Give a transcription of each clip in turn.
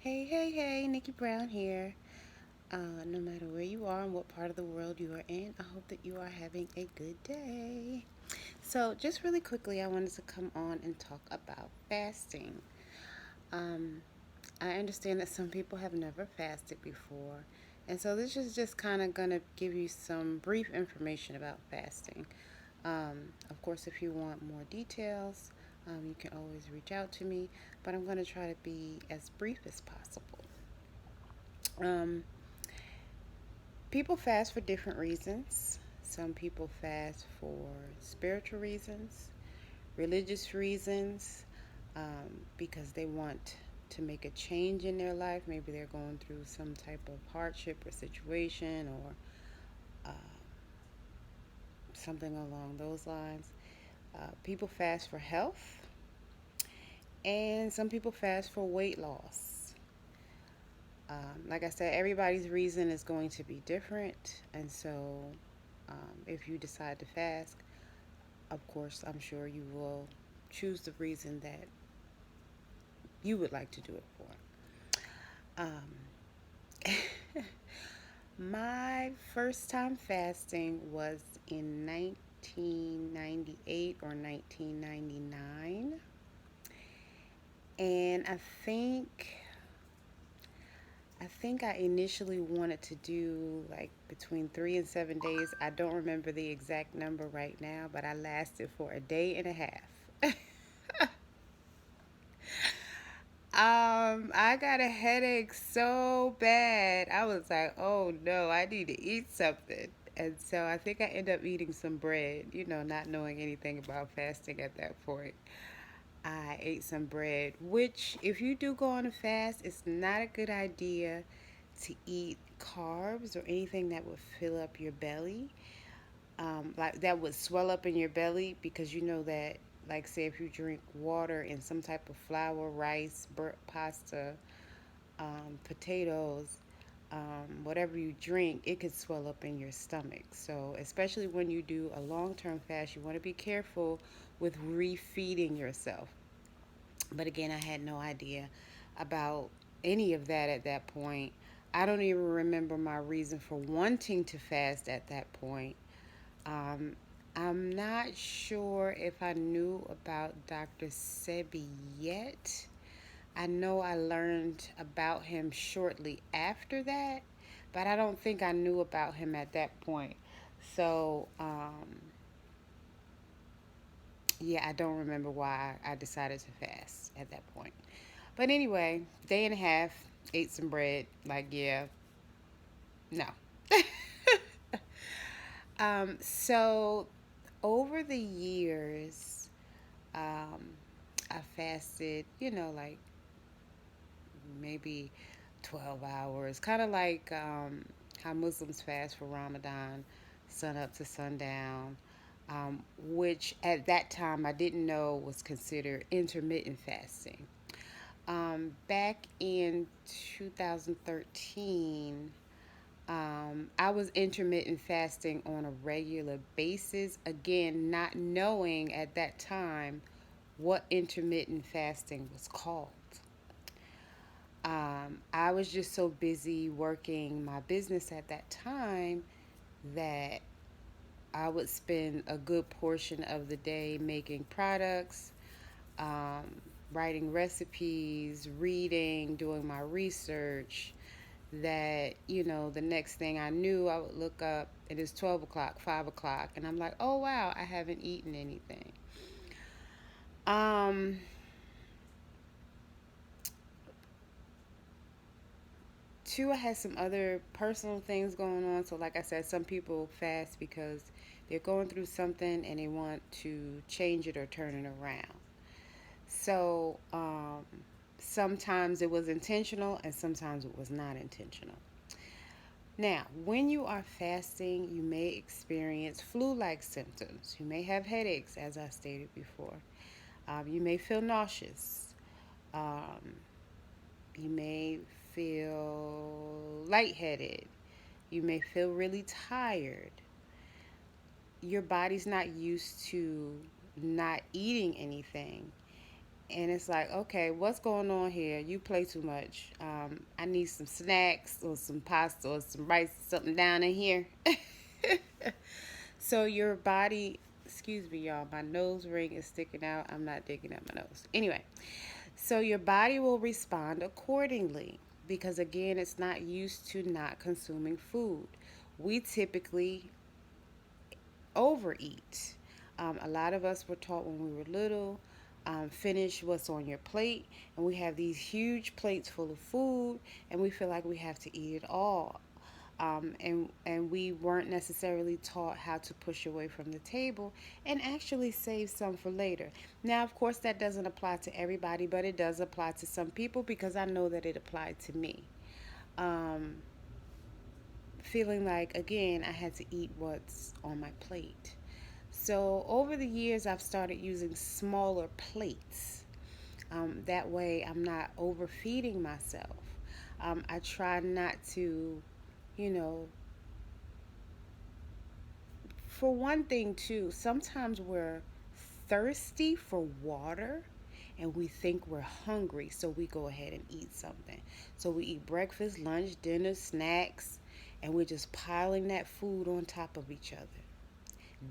Hey, hey, hey, Nickie Brown here. No matter where you are and what part of the world you are in, I hope that you are having a good day. So, just really quickly, I wanted to come on and talk about fasting. Um, I understand that some people have never fasted before, and so this is just kind of going to give you some brief information about fasting. Of course, if you want more details, you can always reach out to me, but I'm going to try to be as brief as possible. Um, People fast for different reasons. Some people fast for spiritual reasons, religious reasons, because they want to make a change in their life. Maybe they're going through some type of hardship or situation or uh, something along those lines. People fast for health, and some people fast for weight loss. Like I said, everybody's reason is going to be different, and so if you decide to fast, of course, I'm sure you will choose the reason that you would like to do it for. My first time fasting was in 1998 or 1999. And I think I initially wanted to do like between 3 and 7 days. I don't remember the exact number right now, but I lasted for a day and a half. I got a headache so bad. I was like, oh no, I need to eat something. And so I think I ended up eating some bread, not knowing anything about fasting at that point. I ate some bread, which, if you do go on a fast, it's not a good idea to eat carbs or anything that would fill up your belly, like that would swell up in your belly, because you know that, like, say if you drink water and some type of flour, rice, pasta, potatoes, whatever you drink, it could swell up in your stomach. So, especially when you do a long term fast, you want to be careful with refeeding yourself. But again, I had no idea about any of that at that point. I don't even remember my reason for wanting to fast at that point. Um, I'm not sure if I knew about Dr. Sebi yet. I know I learned about him shortly after that, but I don't think I knew about him at that point. So, yeah, I don't remember why I decided to fast at that point. But anyway, day and a half, ate some bread. Like, yeah, no. So over the years, um, I fasted, like maybe 12 hours, kind of like how Muslims fast for Ramadan, sun up to sundown, which at that time I didn't know was considered intermittent fasting. Back in 2013, I was intermittent fasting on a regular basis, again, not knowing at that time what intermittent fasting was called. I was just so busy working my business at that time that I would spend a good portion of the day making products, um, writing recipes, reading, doing my research. That, the next thing I knew, I would look up, it is 12 o'clock, 5 o'clock, and I'm like, oh wow, I haven't eaten anything. Um, Two, I had some other personal things going on. So, like I said, some people fast because they're going through something and they want to change it or turn it around. So, sometimes it was intentional and sometimes it was not intentional. Now, when you are fasting, you may experience flu like symptoms. You may have headaches, as I stated before. You may feel nauseous. Um, you may feel lightheaded. You may feel really tired. Your body's not used to not eating anything. And it's like, okay, what's going on here? You play too much. I need some snacks or some pasta or some rice, something down in here. So your body, excuse me, y'all, my nose ring is sticking out. I'm not digging up my nose. Anyway, so your body will respond accordingly because, again, it's not used to not consuming food. We typically overeat. A lot of us were taught when we were little, finish what's on your plate, and we have these huge plates full of food, and we feel like we have to eat it all. And we weren't necessarily taught how to push away from the table and actually save some for later. Now, of course, that doesn't apply to everybody, but it does apply to some people because I know that it applied to me. Um, Feeling like, again, I had to eat what's on my plate. So over the years, I've started using smaller plates. That way, I'm not overfeeding myself. I try not to, you know, for one thing, too, sometimes we're thirsty for water and we think we're hungry, so we go ahead and eat something. So we eat breakfast, lunch, dinner, snacks, and we're just piling that food on top of each other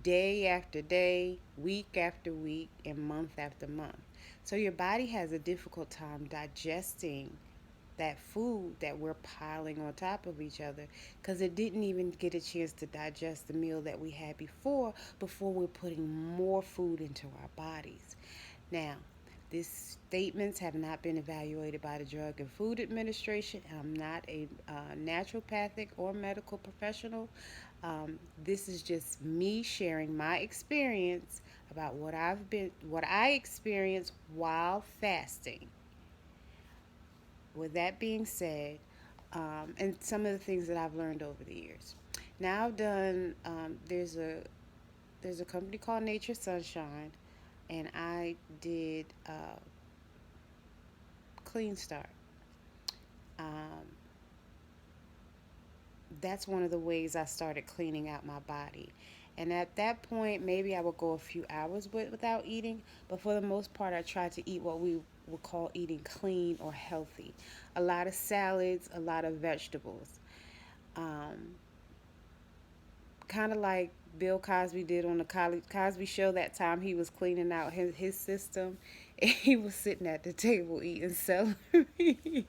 day after day, week after week, and month after month. So your body has a difficult time digesting that food that we're piling on top of each other because it didn't even get a chance to digest the meal that we had before we're putting more food into our bodies. Now, these statements have not been evaluated by the Drug and Food Administration. I'm not a naturopathic or medical professional. This is just me sharing my experience about what I experienced while fasting. With that being said, and some of the things that I've learned over the years. Now I've done. There's a company called Nature Sunshine, and I did Clean Start. Um, that's one of the ways I started cleaning out my body. And at that point, maybe I would go a few hours without eating, but for the most part, I tried to eat what we would call eating clean or healthy. A lot of salads, a lot of vegetables. Um, Kind of like Bill Cosby did on the Cosby Show that time he was cleaning out his system. And he was sitting at the table eating celery.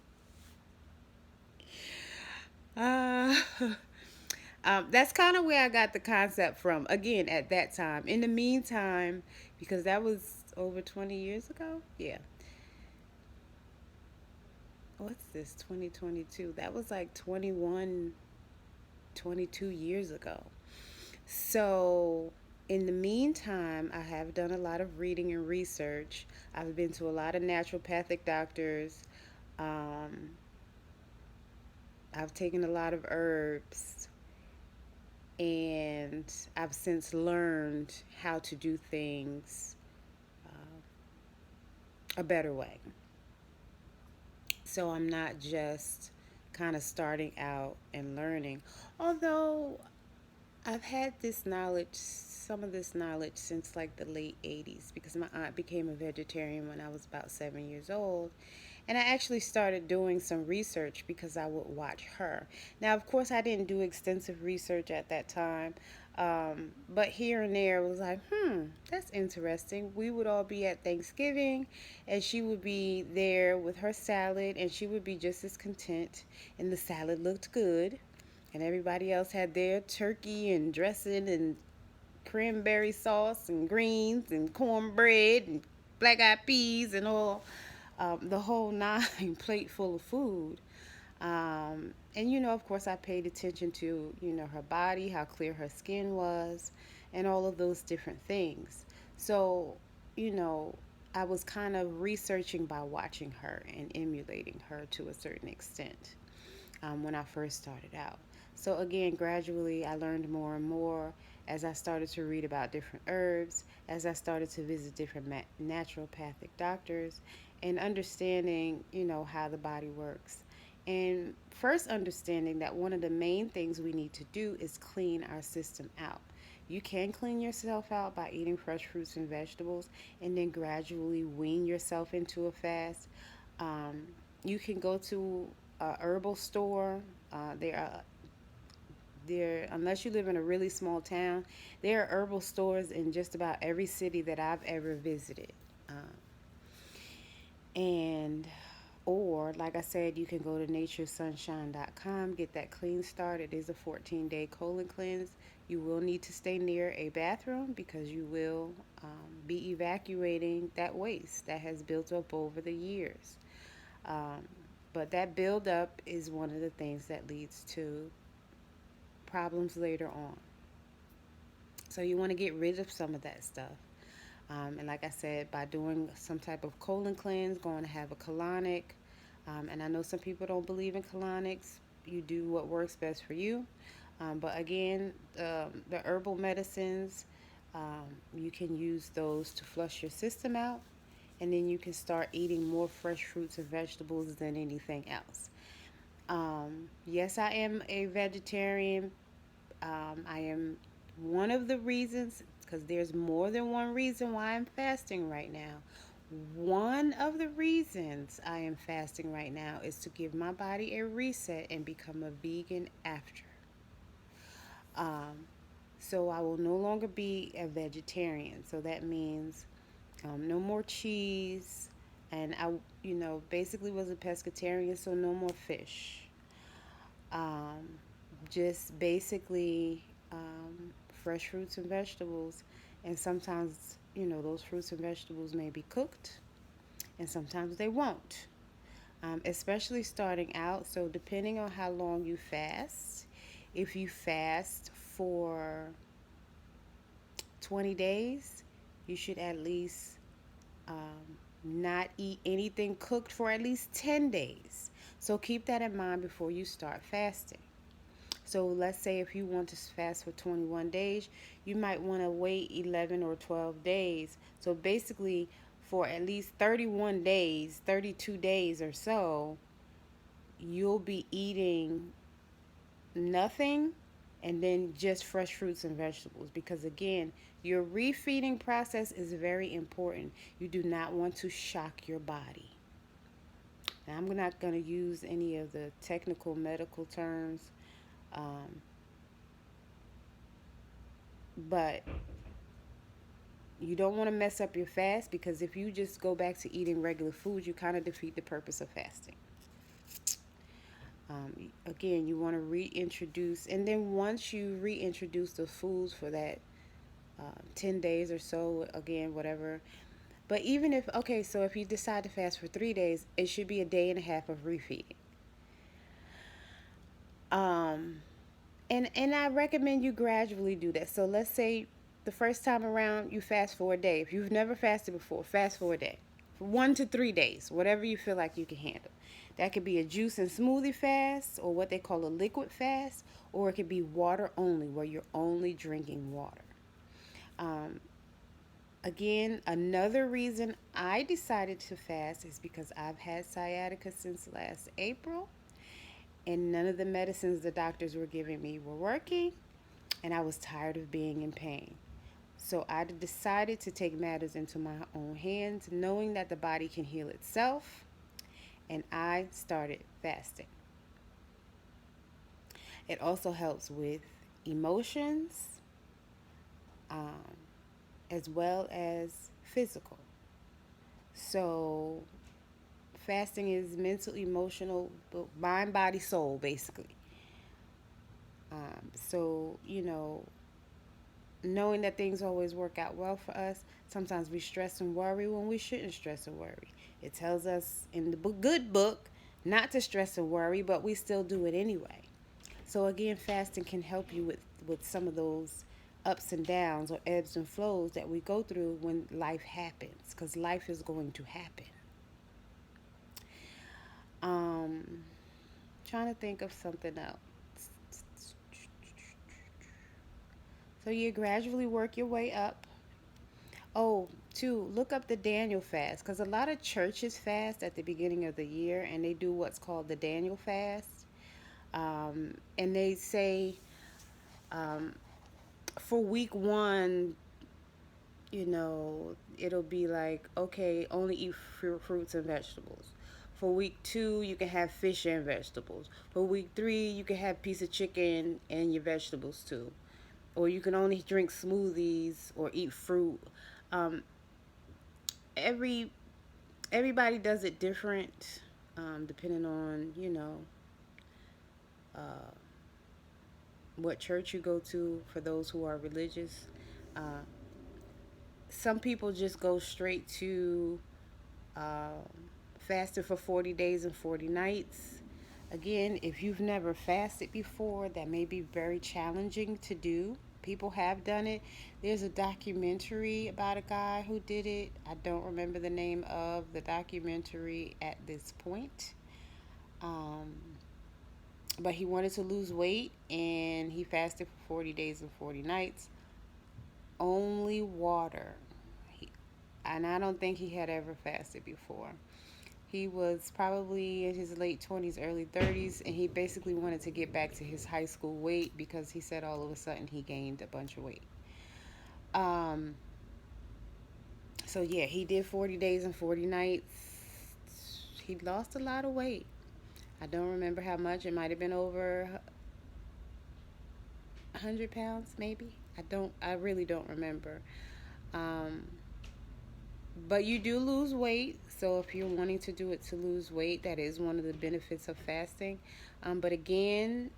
uh, that's kind of where I got the concept from. Again, at that time. In the meantime, because that was over 20 years ago. Yeah. What's this? 2022. That was like 21, 22 years ago. So, in the meantime, I have done a lot of reading and research. I've been to a lot of naturopathic doctors. Um, I've taken a lot of herbs, and I've since learned how to do things a better way. So I'm not just kind of starting out and learning. Although I've had this knowledge, some of this knowledge since like the late 80s because my aunt became a vegetarian when I was about 7 years old. And I actually started doing some research because I would watch her. Now, of course, I didn't do extensive research at that time, but here and there it was like, that's interesting. We would all be at Thanksgiving, and she would be there with her salad, and she would be just as content, and the salad looked good, and everybody else had their turkey and dressing and cranberry sauce and greens and cornbread and black eyed peas and all the whole nine plate full of food. And of course, I paid attention to her body, how clear her skin was, and all of those different things. So, you know, I was kind of researching by watching her and emulating her to a certain extent when I first started out. So, again, gradually I learned more and more as I started to read about different herbs, as I started to visit different naturopathic doctors, and understanding, how the body works. And first understanding that one of the main things we need to do is clean our system out. You can clean yourself out by eating fresh fruits and vegetables and then gradually wean yourself into a fast. Um, you can go to a herbal store. There are there unless you live in a really small town, there are herbal stores in just about every city that I've ever visited. And or like I said, you can go to naturesunshine.com, get that clean start. It is a 14-day colon cleanse. You will need to stay near a bathroom because you will be evacuating that waste that has built up over the years. Um, but that buildup is one of the things that leads to problems later on. So you want to get rid of some of that stuff. And like I said, by doing some type of colon cleanse, going to have a colonic. And I know some people don't believe in colonics. You do what works best for you. But again, the herbal medicines, you can use those to flush your system out. And then you can start eating more fresh fruits and vegetables than anything else. Yes, I am a vegetarian. I am one of the reasons, because there's more than one reason why I'm fasting right now. One of the reasons I am fasting right now is to give my body a reset and become a vegan after. Um, so I will no longer be a vegetarian. So that means no more cheese, and I, basically was a pescatarian, so no more fish. Um, just basically fresh fruits and vegetables. And sometimes, those fruits and vegetables may be cooked, and sometimes they won't, especially starting out. So, depending on how long you fast, if you fast for 20 days, you should at least not eat anything cooked for at least 10 days. So, keep that in mind before you start fasting. So let's say if you want to fast for 21 days, you might want to wait 11 or 12 days. So basically, for at least 31 days, 32 days or so, you'll be eating nothing and then just fresh fruits and vegetables. Because again, your refeeding process is very important. You do not want to shock your body. Now, I'm not going to use any of the technical medical terms. Um, but you don't want to mess up your fast, because if you just go back to eating regular food, you kind of defeat the purpose of fasting. Again, you want to reintroduce, and then once you reintroduce the foods for that 10 days or so, again, whatever. But even if, okay, so if you decide to fast for 3 days, it should be a day and a half of refeeding. And I recommend you gradually do that. So let's say the first time around you fast for a day. If you've never fasted before, fast for a day. For 1 to 3 days, whatever you feel like you can handle. That could be a juice and smoothie fast, or what they call a liquid fast, or it could be water only, where you're only drinking water. Um, Again, another reason I decided to fast is because I've had sciatica since last April, and none of the medicines the doctors were giving me were working, and I was tired of being in pain. So I decided to take matters into my own hands, knowing that the body can heal itself, and I started fasting. It also helps with emotions, um, as well as physical. So fasting is mental, emotional, mind, body, soul, basically. So, knowing that things always work out well for us, sometimes we stress and worry when we shouldn't stress and worry. It tells us in the good book not to stress and worry, but we still do it anyway. So again, fasting can help you with some of those ups and downs or ebbs and flows that we go through when life happens, because life is going to happen. Um, Trying to think of something else. So you gradually work your way up. Oh, two, look up the Daniel fast, because a lot of churches fast at the beginning of the year, and they do what's called the Daniel fast. And they say for week one, it'll be like, okay, only eat fruits and vegetables. For week two, you can have fish and vegetables. For week three, you can have piece of chicken and your vegetables too. Or you can only drink smoothies or eat fruit. Um, every Everybody does it different, depending on uh, what church you go to. For those who are religious, uh, some people just go straight to um, fasted for 40 days and 40 nights. Again, if you've never fasted before, that may be very challenging to do. People have done it. There's a documentary about a guy who did it. I don't remember the name of the documentary at this point. Um, but he wanted to lose weight and he fasted for 40 days and 40 nights. Only water. He, and I don't think he had ever fasted before. He was probably in his late 20s, early 30s, and he basically wanted to get back to his high school weight because he said all of a sudden he gained a bunch of weight. Um, so, yeah, he did 40 days and 40 nights. He lost a lot of weight. I don't remember how much. It might have been over 100 pounds, maybe. I really don't remember. Um, But you do lose weight, so if you're wanting to do it to lose weight, that is one of the benefits of fasting. But again,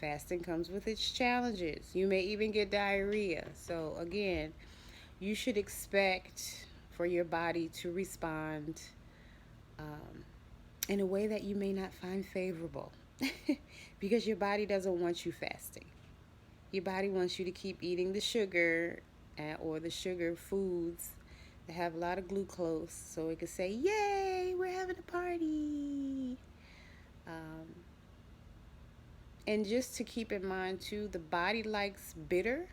fasting comes with its challenges. You may even get diarrhea. So again, you should expect for your body to respond um, in a way that you may not find favorable because your body doesn't want you fasting. Your body wants you to keep eating the sugar or the sugar foods that have a lot of glucose so it can say, yay, we're having a party. Um, and just to keep in mind, too, the body likes bitter,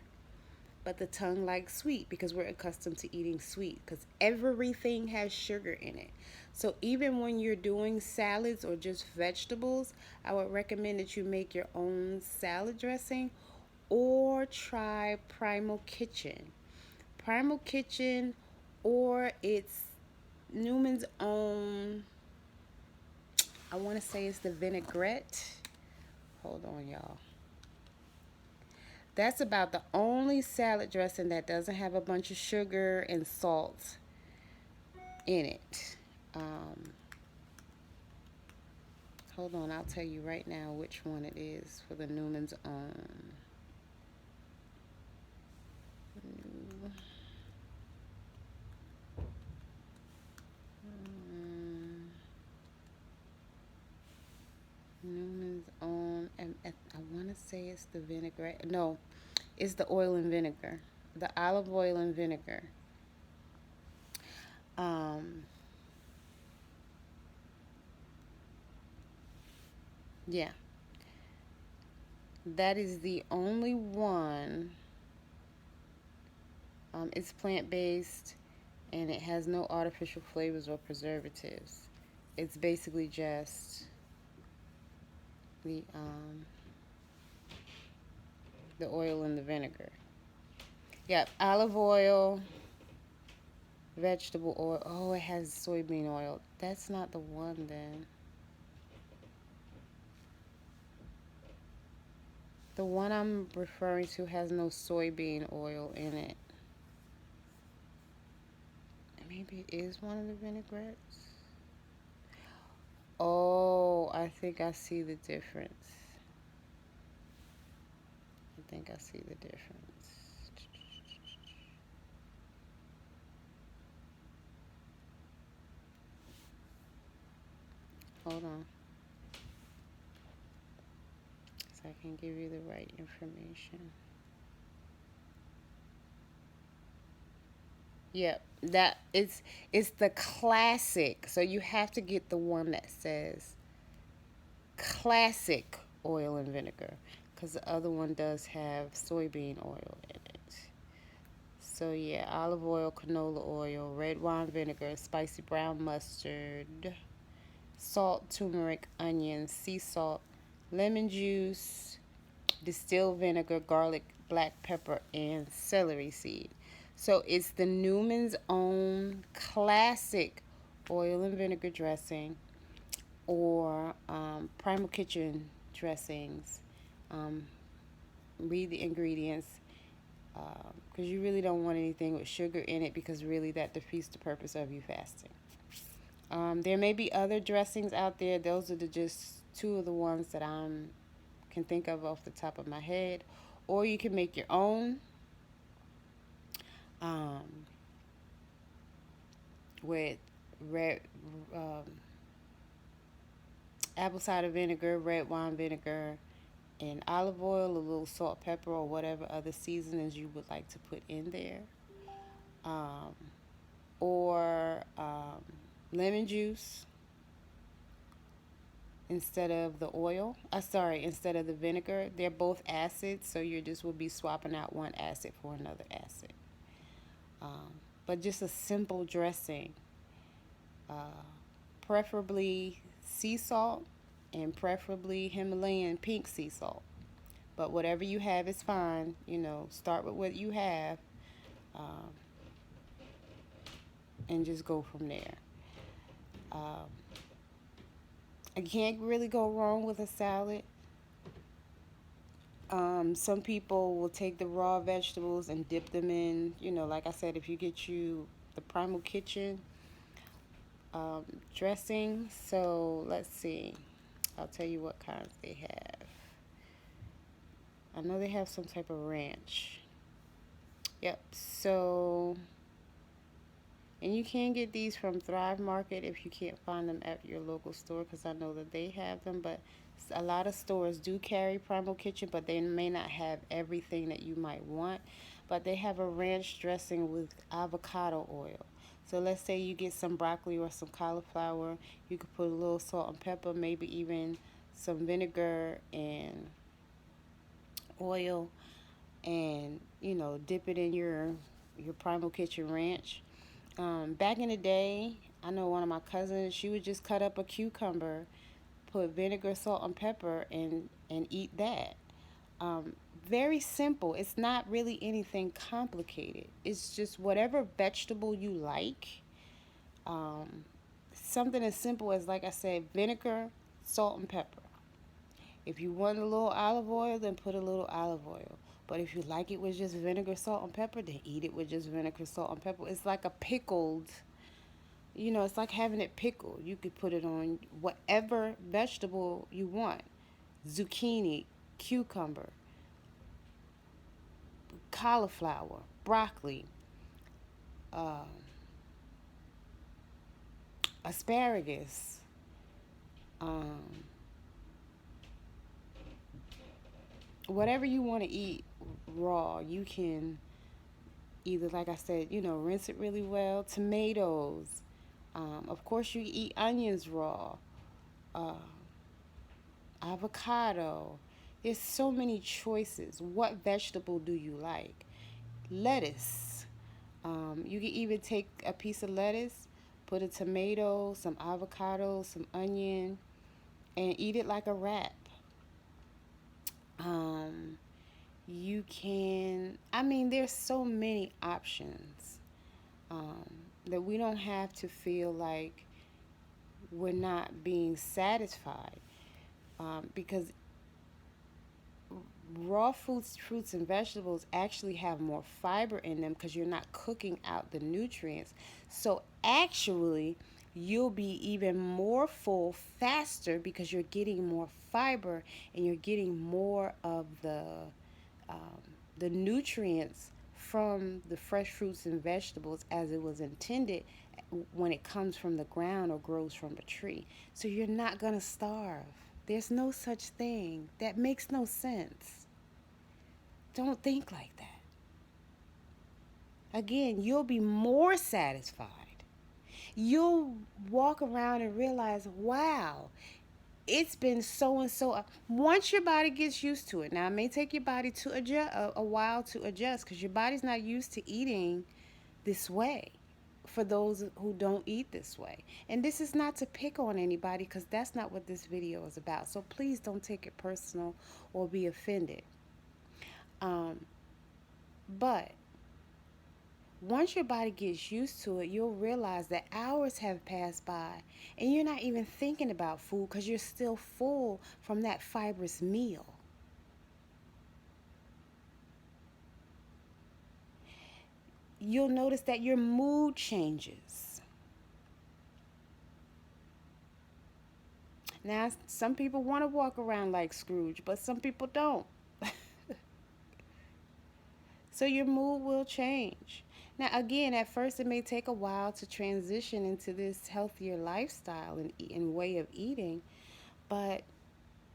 but the tongue likes sweet because we're accustomed to eating sweet because everything has sugar in it. So even when you're doing salads or just vegetables, I would recommend that you make your own salad dressing or try Primal Kitchen. Primal Kitchen, or it's Newman's Own, I want to say it's the vinaigrette. Hold on, y'all. That's about the only salad dressing that doesn't have a bunch of sugar and salt in it. Um, Hold on, I'll tell you right now which one it is for the Newman's Own. Newman's Own, and I want to say it's the vinaigrette. No, it's the oil and vinegar, the olive oil and vinegar. Um, yeah, that is the only one. It's plant-based and it has no artificial flavors or preservatives. It's basically just the um, the oil and the vinegar. Yep, olive oil, vegetable oil. Oh, it has soybean oil. That's not the one then. The one I'm referring to has no soybean oil in it. Maybe it is one of the vinaigrettes. Oh, I think I see the difference. I think I see the difference. Hold on. So I can give you the right information. Yep, that it's the classic. So you have to get the one that says classic oil and vinegar because the other one does have soybean oil in it. So yeah, olive oil, canola oil, red wine vinegar, spicy brown mustard, salt, turmeric, onion, sea salt, lemon juice, distilled vinegar, garlic, black pepper, and celery seed. So it's the Newman's Own classic oil and vinegar dressing, or Primal Kitchen dressings. Um, Read the ingredients, because you really don't want anything with sugar in it, because really that defeats the purpose of you fasting. There may be other dressings out there. Those are just two of the ones that I can think of off the top of my head. Or you can make your own, um, with red apple cider vinegar, red wine vinegar, and olive oil, a little salt, pepper, or whatever other seasonings you would like to put in there. Um, or lemon juice instead of the oil. Instead of the vinegar. They're both acids, so you just will be swapping out one acid for another acid. But just a simple dressing, uh, preferably sea salt, and preferably Himalayan pink sea salt. But whatever you have is fine. Start with what you have, um, and just go from there. Um, I can't really go wrong with a salad. Some people will take the raw vegetables and dip them in, like I said, if you get you the Primal Kitchen dressing. So let's see. I'll tell you what kinds they have. I know they have some type of ranch. Yep. So, and you can get these from Thrive Market if you can't find them at your local store, because I know that they have them. But a lot of stores do carry Primal Kitchen, but they may not have everything that you might want. But they have a ranch dressing with avocado oil. So let's say you get some broccoli or some cauliflower. You could put a little salt and pepper, maybe even some vinegar and oil, and dip it in your Primal Kitchen ranch. Back in the day, I know one of my cousins, she would just cut up a cucumber, put vinegar, salt, and pepper, and eat that. Very simple. It's not really anything complicated. It's just whatever vegetable you like. Something as simple as, like I said, vinegar, salt, and pepper. If you want a little olive oil, then put a little olive oil. But if you like it with just vinegar, salt, and pepper, then eat it with just vinegar, salt, and pepper. It's like a pickled, it's like having it pickled. You could put it on whatever vegetable you want. Zucchini, cucumber, cauliflower, broccoli, uh, asparagus, um, whatever you want to eat raw. You can either, like I said, rinse it really well. Tomatoes. Of course, you eat onions raw. Uh, Avocado. There's so many choices. What vegetable do you like? Lettuce. You can even take a piece of lettuce, put a tomato, some avocado, some onion, and eat it like a wrap. You can, there's so many options, that we don't have to feel like we're not being satisfied, because raw fruits, and vegetables actually have more fiber in them, because you're not cooking out the nutrients. So actually, you'll be even more full faster, because you're getting more fiber, and you're getting more of the nutrients from the fresh fruits and vegetables as it was intended when it comes from the ground or grows from a tree. So you're not going to starve. There's no such thing. That makes no sense. Don't think like that. Again, you'll be more satisfied. You'll walk around and realize, wow, it's been so and so. Once your body gets used to it, now it may take your body to adjust a while to adjust, because your body's not used to eating this way. For those who don't eat this way, and this is not to pick on anybody, because that's not what this video is about. So please don't take it personal or be offended. But once your body gets used to it, you'll realize that hours have passed by and you're not even thinking about food because you're still full from that fibrous meal. You'll notice that your mood changes. Now, some people want to walk around like Scrooge, but some people don't. So your mood will change. Now, again, at first it may take a while to transition into this healthier lifestyle and way of eating, but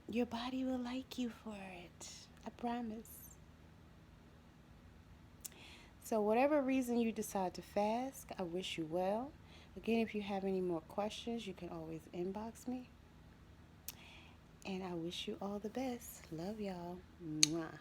your body will like you for it. I promise. So, whatever reason you decide to fast, I wish you well. Again, if you have any more questions, you can always inbox me. And I wish you all the best. Love y'all. Mwah.